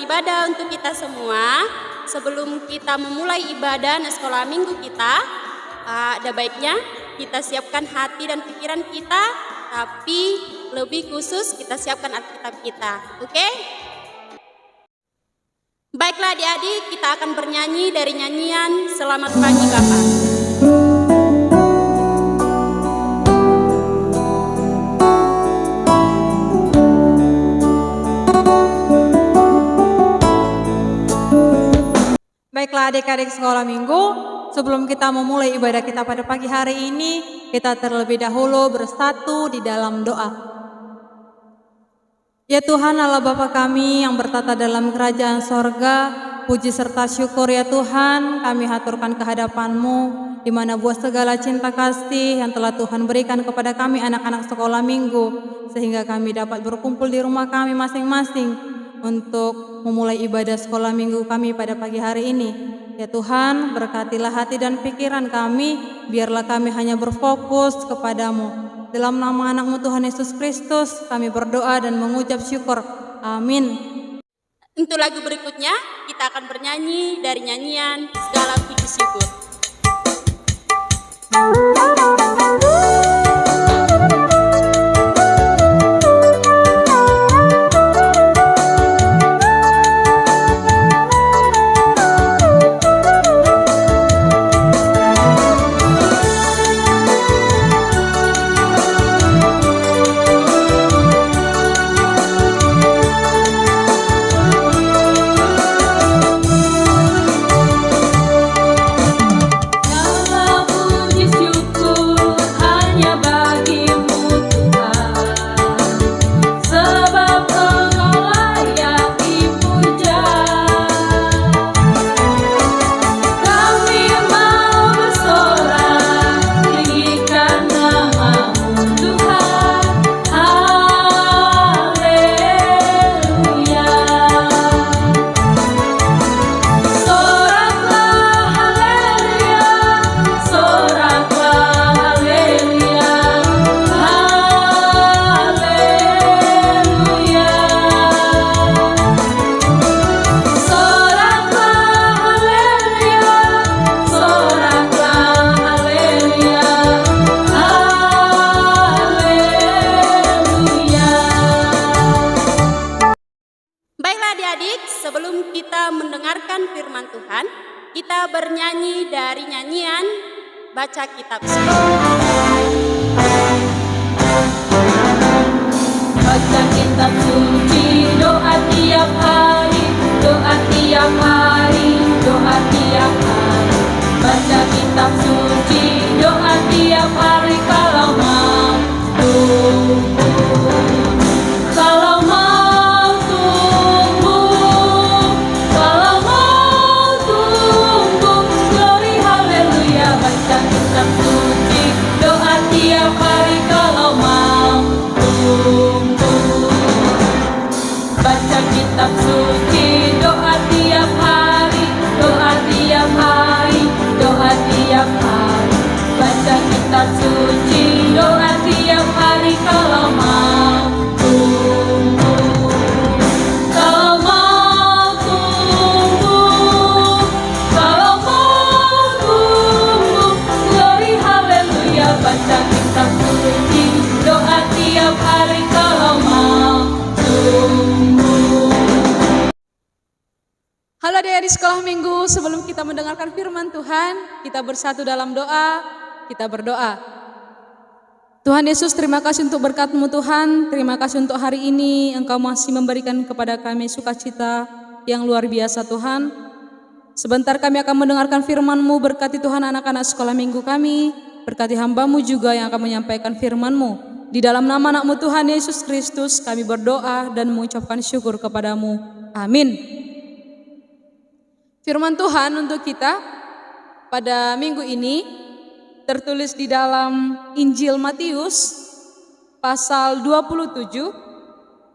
ibadah untuk kita semua. Sebelum kita memulai ibadah dan sekolah minggu kita, ada baiknya kita siapkan hati dan pikiran kita, tapi lebih khusus kita siapkan Alkitab kita. Oke? Baiklah adik-adik, kita akan bernyanyi dari nyanyian Selamat Pagi Bapak. Baiklah adik-adik sekolah minggu, sebelum kita memulai ibadah kita pada pagi hari ini, kita terlebih dahulu bersatu di dalam doa. Ya Tuhan Allah Bapa kami yang bertata dalam kerajaan sorga, puji serta syukur ya Tuhan kami haturkan kehadapan-Mu, di mana buah segala cinta kasih yang telah Tuhan berikan kepada kami anak-anak sekolah minggu, sehingga kami dapat berkumpul di rumah kami masing-masing untuk memulai ibadah sekolah minggu kami pada pagi hari ini. Ya Tuhan, berkatilah hati dan pikiran kami, biarlah kami hanya berfokus kepadamu. Dalam nama anak-Mu Tuhan Yesus Kristus, kami berdoa dan mengucap syukur. Amin. Untuk lagu berikutnya, kita akan bernyanyi dari nyanyian Segala Puji Syukur. Sebelum kita mendengarkan firman Tuhan, kita bernyanyi dari nyanyian Baca Kitab Suci. Baca kitab suci, doa tiap hari, doa tiap hari, doa tiap hari. Baca kitab suci, doa tiap hari kalau mampu. Kalau mau tumbuh, kalau mau tumbuh, glory haleluya. Baca kitab suci, doa tiap hari kalau mau tumbuh. Baca kitab suci, doa tiap hari, doa tiap hari, doa tiap hari. Baca kitab suci, doa tiap hari kalau mau tumbuh. Kalau mau tumbuh, kalau mau tumbuh, glory haleluya. Baca kitab suci, doa tiap hari kalau mau tumbuh. Halo adik-adik sekolah minggu, sebelum kita mendengarkan firman Tuhan, kita bersatu dalam doa, kita berdoa. Tuhan Yesus, terima kasih untuk berkat-Mu Tuhan, terima kasih untuk hari ini Engkau masih memberikan kepada kami sukacita yang luar biasa Tuhan. Sebentar kami akan mendengarkan firman-Mu, berkati Tuhan anak-anak sekolah minggu kami, berkati hamba-Mu juga yang akan menyampaikan firman-Mu. Di dalam nama anak-Mu Tuhan Yesus Kristus kami berdoa dan mengucapkan syukur kepadamu. Amin. Firman Tuhan untuk kita pada minggu ini tertulis di dalam Injil Matius pasal 27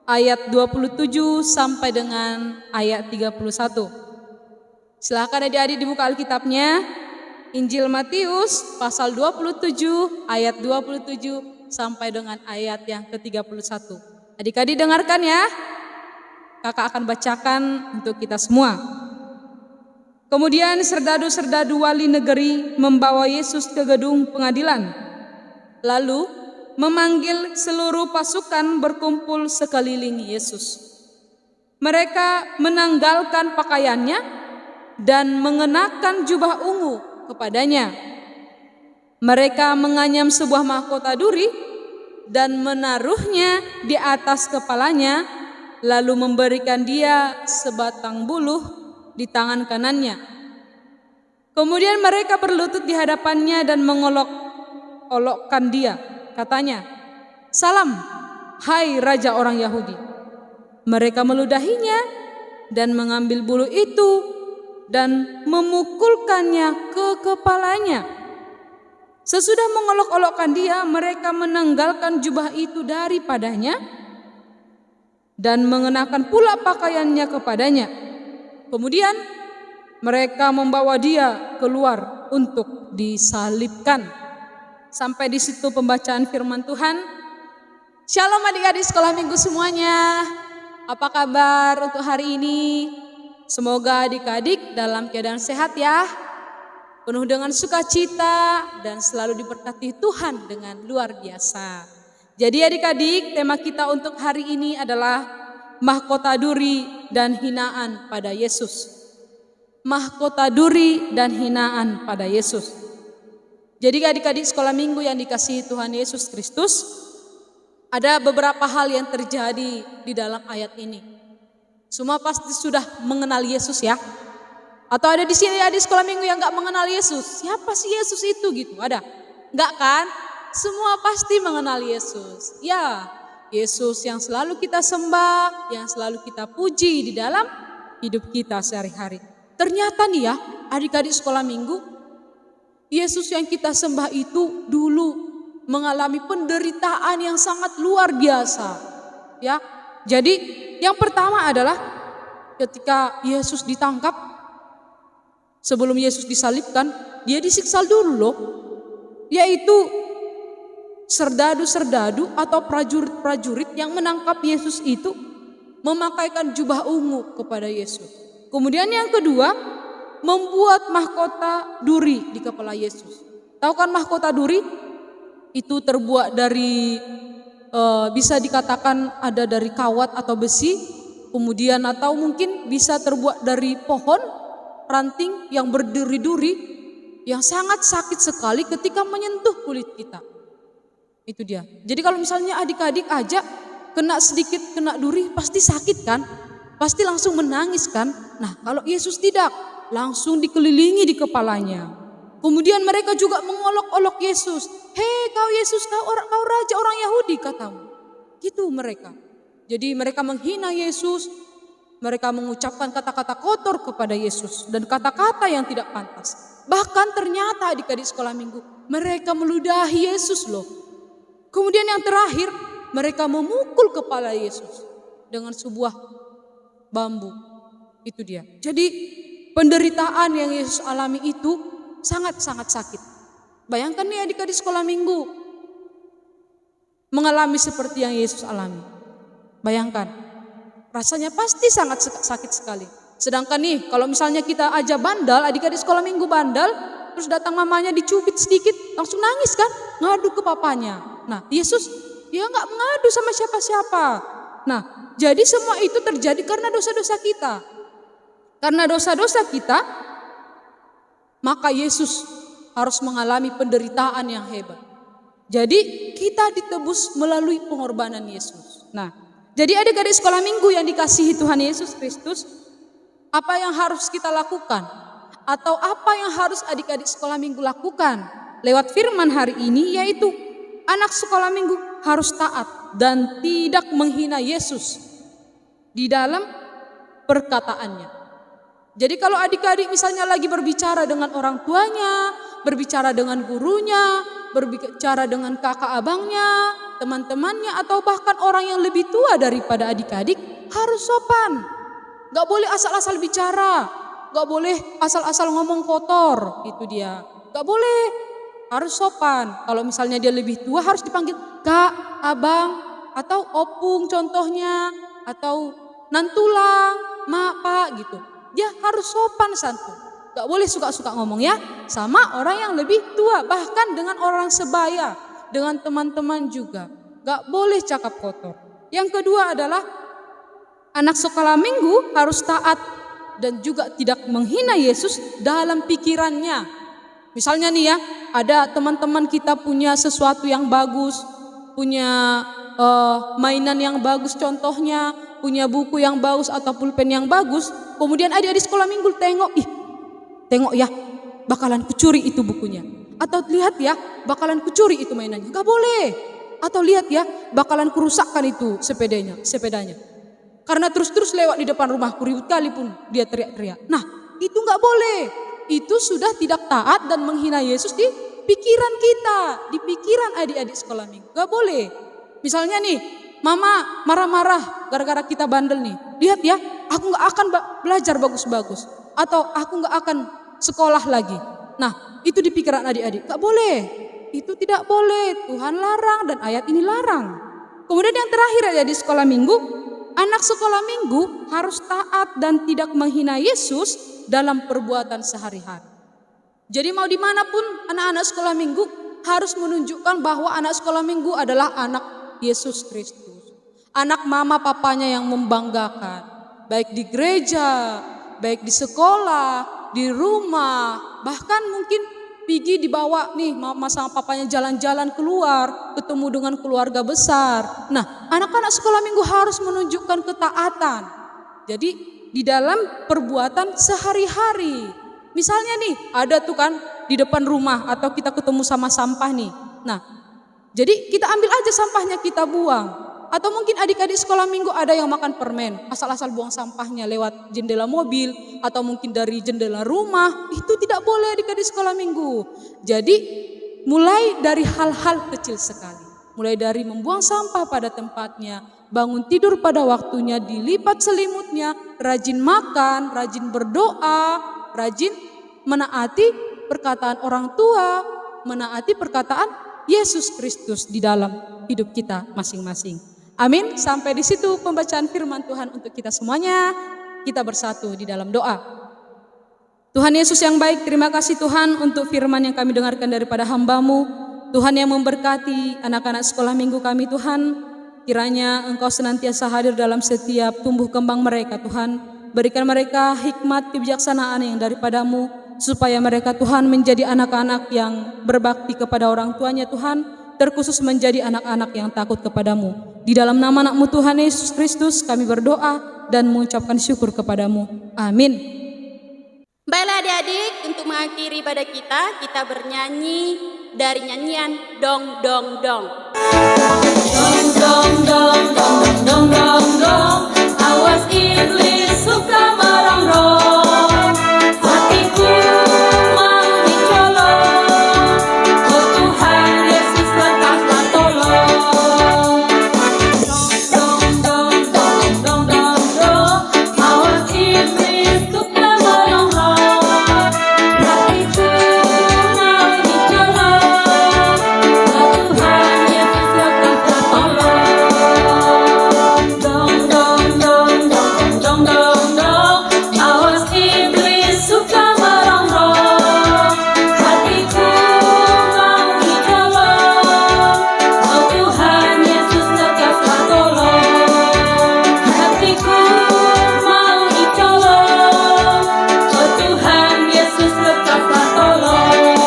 ayat 27 sampai dengan ayat 31. Silakan adik-adik dibuka Alkitabnya. Injil Matius pasal 27 ayat 27 sampai dengan ayat yang ke-31. Adik-adik dengarkan ya. kakak akan bacakan untuk kita semua. Kemudian serdadu-serdadu wali negeri membawa Yesus ke gedung pengadilan, lalu memanggil seluruh pasukan berkumpul sekeliling Yesus. Mereka menanggalkan pakaiannya dan mengenakan jubah ungu kepadanya. Mereka menganyam sebuah mahkota duri dan menaruhnya di atas kepalanya, lalu memberikan dia sebatang buluh di tangan kanannya. Kemudian mereka berlutut di hadapannya dan mengolok-olokkan dia. Katanya, "Salam, hai Raja orang Yahudi." Mereka meludahinya dan mengambil bulu itu dan memukulkannya ke kepalanya. Sesudah mengolok-olokkan dia, mereka menanggalkan jubah itu daripadanya dan mengenakan pula pakaiannya kepadanya. Kemudian mereka membawa dia keluar untuk disalibkan. Sampai di situ pembacaan firman Tuhan. Shalom adik-adik sekolah minggu semuanya. Apa kabar untuk hari ini? Semoga adik-adik dalam keadaan sehat ya. Penuh dengan sukacita dan selalu diberkati Tuhan dengan luar biasa. Jadi adik-adik, tema kita untuk hari ini adalah mahkota duri dan hinaan pada Yesus. Mahkota duri dan hinaan pada Yesus. Jadi adik-adik sekolah minggu yang dikasihi Tuhan Yesus Kristus, ada beberapa hal yang terjadi di dalam ayat ini. Semua pasti sudah mengenal Yesus ya. Atau ada di sini adik sekolah minggu yang gak mengenal Yesus. Siapa sih Yesus itu gitu? Ada? Enggak kan? Semua pasti mengenal Yesus. Ya, Yesus yang selalu kita sembah, yang selalu kita puji di dalam hidup kita sehari-hari. Ternyata nih ya, adik-adik sekolah minggu, Yesus yang kita sembah itu dulu mengalami penderitaan yang sangat luar biasa. Ya, jadi yang pertama adalah ketika Yesus ditangkap, sebelum Yesus disalibkan, dia disiksa dulu loh, yaitu serdadu-serdadu atau prajurit-prajurit yang menangkap Yesus itu memakaikan jubah ungu kepada Yesus. Kemudian yang kedua, membuat mahkota duri di kepala Yesus. Tahu kan mahkota duri? Itu terbuat dari bisa dikatakan ada dari kawat atau besi, kemudian atau mungkin bisa terbuat dari pohon ranting yang berduri-duri yang sangat sakit sekali ketika menyentuh kulit kita. Itu dia. Jadi kalau misalnya adik-adik aja sedikit kena duri pasti sakit kan? Pasti langsung menangis kan? Nah, kalau Yesus tidak, langsung dikelilingi di kepalanya. Kemudian mereka juga mengolok-olok Yesus. "Hei kau Yesus, kau raja orang Yahudi," katamu. Gitu mereka. Jadi mereka menghina Yesus. Mereka mengucapkan kata-kata kotor kepada Yesus dan kata-kata yang tidak pantas. Bahkan ternyata adik-adik sekolah minggu, mereka meludahi Yesus loh. Kemudian yang terakhir, mereka memukul kepala Yesus dengan sebuah bambu. Itu dia. Jadi penderitaan yang Yesus alami itu sangat-sangat sakit. Bayangkan nih adik-adik sekolah minggu mengalami seperti yang Yesus alami. Bayangkan, rasanya pasti sangat sakit sekali. Sedangkan nih kalau misalnya kita aja bandal, adik-adik sekolah minggu bandal, terus datang mamanya dicubit sedikit, langsung nangis kan, ngadu ke papanya. Nah, Yesus dia nggak mengadu sama siapa-siapa. Nah, jadi semua itu terjadi karena dosa-dosa kita. Karena dosa-dosa kita, maka Yesus harus mengalami penderitaan yang hebat. Jadi kita ditebus melalui pengorbanan Yesus. Nah, jadi adik-adik sekolah minggu yang dikasihi Tuhan Yesus Kristus, apa yang harus kita lakukan? Atau apa yang harus adik-adik sekolah minggu lakukan lewat firman hari ini, yaitu anak sekolah minggu harus taat dan tidak menghina Yesus di dalam perkataannya. Jadi kalau adik-adik misalnya lagi berbicara dengan orang tuanya, berbicara dengan gurunya, berbicara dengan kakak abangnya, teman-temannya, atau bahkan orang yang lebih tua daripada adik-adik, harus sopan. Gak boleh asal-asal bicara, gak boleh asal-asal ngomong kotor, itu dia. Gak boleh, harus sopan. Kalau misalnya dia lebih tua harus dipanggil kak, abang, atau opung contohnya, atau nantulang, mak, pak gitu. Dia harus sopan santun. Gak boleh suka-suka ngomong ya sama orang yang lebih tua, bahkan dengan orang sebaya, dengan teman-teman juga. Gak boleh cakap kotor. Yang kedua adalah anak sekolah minggu harus taat dan juga tidak menghina Yesus dalam pikirannya. Misalnya nih ya, ada teman-teman kita punya sesuatu yang bagus, punya mainan yang bagus contohnya, punya buku yang bagus atau pulpen yang bagus. Kemudian adik-adik sekolah minggu tengok ya, bakalan kucuri itu bukunya. Atau lihat ya, bakalan kucuri itu mainannya. Gak boleh. Atau lihat ya, bakalan kurusakkan itu sepedanya. Karena terus-terus lewat di depan rumahku, ribut kali pun dia teriak-teriak. Nah, itu gak boleh. Itu sudah tidak taat dan menghina Yesus di pikiran kita, di pikiran adik-adik sekolah minggu. Gak boleh. Misalnya nih, mama marah-marah gara-gara kita bandel nih. Lihat ya, aku gak akan belajar bagus-bagus. Atau aku gak akan sekolah lagi. Nah, itu di pikiran adik-adik. Gak boleh. Itu tidak boleh. Tuhan larang dan ayat ini larang. Kemudian yang terakhir ya di sekolah minggu, anak sekolah minggu harus taat dan tidak menghina Yesus dalam perbuatan sehari-hari. Jadi mau dimanapun anak-anak sekolah minggu harus menunjukkan bahwa anak sekolah minggu adalah anak Yesus Kristus. Anak mama papanya yang membanggakan. Baik di gereja, baik di sekolah, di rumah, bahkan mungkin Pigi dibawa nih mama sama papanya jalan-jalan keluar, ketemu dengan keluarga besar. Nah, anak-anak sekolah minggu harus menunjukkan ketaatan. Jadi di dalam perbuatan sehari-hari. Misalnya nih, ada tuh kan di depan rumah atau kita ketemu sama sampah nih. Nah, jadi kita ambil aja sampahnya kita buang. Atau mungkin adik-adik sekolah minggu ada yang makan permen, asal-asal buang sampahnya lewat jendela mobil atau mungkin dari jendela rumah, itu tidak boleh adik-adik sekolah minggu. Jadi mulai dari hal-hal kecil sekali, mulai dari membuang sampah pada tempatnya, bangun tidur pada waktunya, dilipat selimutnya, rajin makan, rajin berdoa, rajin menaati perkataan orang tua, menaati perkataan Yesus Kristus di dalam hidup kita masing-masing. Amin. Sampai di situ pembacaan firman Tuhan untuk kita semuanya. Kita bersatu di dalam doa. Tuhan Yesus yang baik, terima kasih Tuhan untuk firman yang kami dengarkan daripada hamba-Mu. Tuhan yang memberkati anak-anak sekolah minggu kami Tuhan. Kiranya Engkau senantiasa hadir dalam setiap tumbuh kembang mereka Tuhan. Berikan mereka hikmat kebijaksanaan yang daripada-Mu. Supaya mereka Tuhan menjadi anak-anak yang berbakti kepada orang tuanya Tuhan. Terkhusus menjadi anak-anak yang takut kepadamu. Di dalam nama anak-Mu Tuhan Yesus Kristus kami berdoa dan mengucapkan syukur kepadamu. Amin. Baiklah adik-adik, untuk mengakhiri ibadah kita bernyanyi dari nyanyian Dong Dong Dong. Dong dong dong dong dong dong dong, awas iblis suka merongrong. Hatiku mau dicolong, oh Tuhan Yesus letaklah tolong. Dong dong dong dong dong dong, awas iblis suka merongrong. Hatiku mau dicolong, oh Tuhan Yesus letaklah tolong. Dong dong dong dong dong dong dong, awas iblis suka merongrong. Hatiku mau dicolong, oh Tuhan Yesus letaklah tolong. Hatiku mau dicolong, oh Tuhan Yesus letaklah tolong.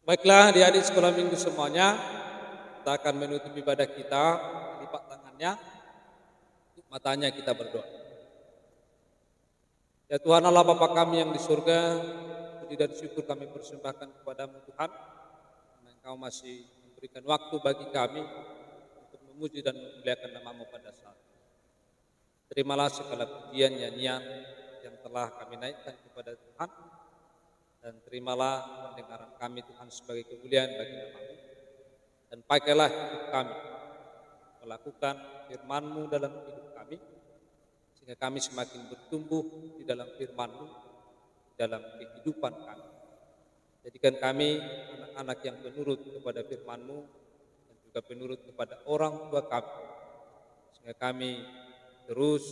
Baiklah adik-adik sekolah minggu semuanya, kita akan menutup ibadah kita, lipat tangannya, tutup matanya kita berdoa. Ya Tuhan Allah Bapa kami yang di surga, puji dan syukur kami persembahkan kepadamu Tuhan, karena Engkau masih memberikan waktu bagi kami untuk memuji dan memuliakan nama-Mu pada saat ini. Terimalah segala pujian nyanyian yang telah kami naikkan kepada Tuhan, dan terimalah pendengaran kami Tuhan sebagai kemuliaan bagi nama-Mu. Dan pakailah hidup kami melakukan firman-Mu dalam hidup kami, sehingga kami semakin bertumbuh di dalam firman-Mu, dalam kehidupan kami. Jadikan kami anak-anak yang penurut kepada firman-Mu dan juga penurut kepada orang tua kami, sehingga kami terus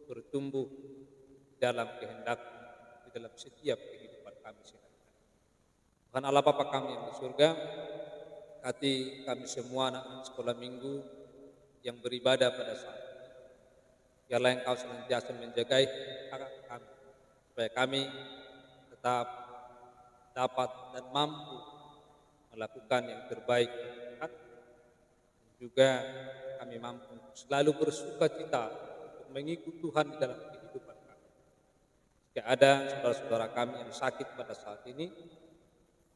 bertumbuh dalam kehendak di dalam setiap kehidupan kami sehari-hari. Tuhan Allah Bapa kami yang di surga, berkati kami semua anak-anak sekolah minggu yang beribadah pada saat ini. Biarlah Engkau senantiasa menjagai kami, supaya kami tetap dapat dan mampu melakukan yang terbaik bagi Tuhan. Dan juga kami mampu selalu bersuka cita untuk mengikut Tuhan di dalam kehidupan kami. Jika ada saudara-saudara kami yang sakit pada saat ini,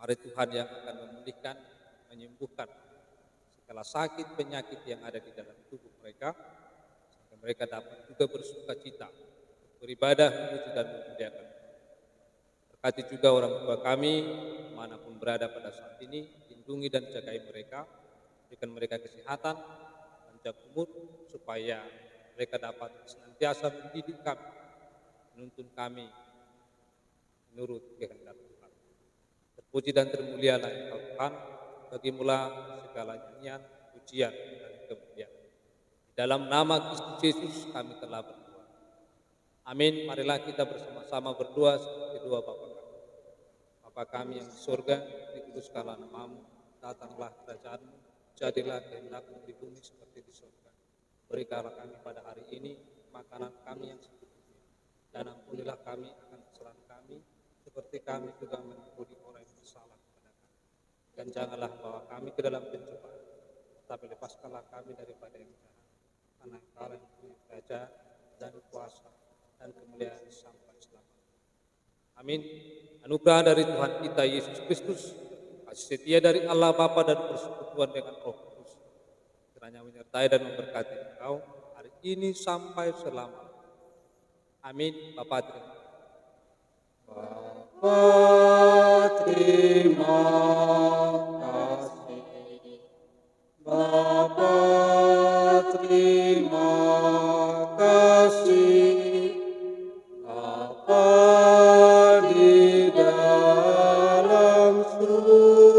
mari Tuhan yang akan memulihkan, menyembuhkan segala sakit penyakit yang ada di dalam tubuh mereka, sehingga mereka dapat juga bersuka cita, beribadah, memuji dan memuliakan. Berkati juga orang tua kami, manapun berada pada saat ini, lindungi dan jagai mereka, berikan mereka kesehatan, panjang umur, supaya mereka dapat senantiasa mendidik kami, menuntun kami menurut kehendak Tuhan. Terpuji dan termulialah Engkau Tuhan, bagimulah segala nyanyian, pujian, dan kemuliaan. Di dalam nama Kristus Yesus kami telah berdoa. Amin. Marilah kita bersama-sama berdoa seperti doa Bapa kami. Bapa kami yang di surga, dikuduskanlah namamu, datanglah kerajaanmu, jadilah kehendakmu di bumi seperti di surga. Berikanlah kami pada hari ini makanan kami yang secukupnya, dan ampunilah kami akan kesalahan kami, seperti kami juga mengampuni orang yang bersalah kepada kami. Dan janganlah bawa kami ke dalam pencobaan, tapi lepaskanlah kami daripada yang jahat. Karena Engkau yang punya kerajaan dan kuasa dan kemuliaan sampai selamanya. Amin. Anugerah dari Tuhan kita Yesus Kristus, kasih setia dari Allah Bapa dan persekutuan dengan Roh Kudus, kiranya menyertai dan memberkati engkau hari ini sampai selamanya. Amin. Bapa terima kasih. Bapa terima kasih, Bapa terima kasih, Bapa di dalam surga.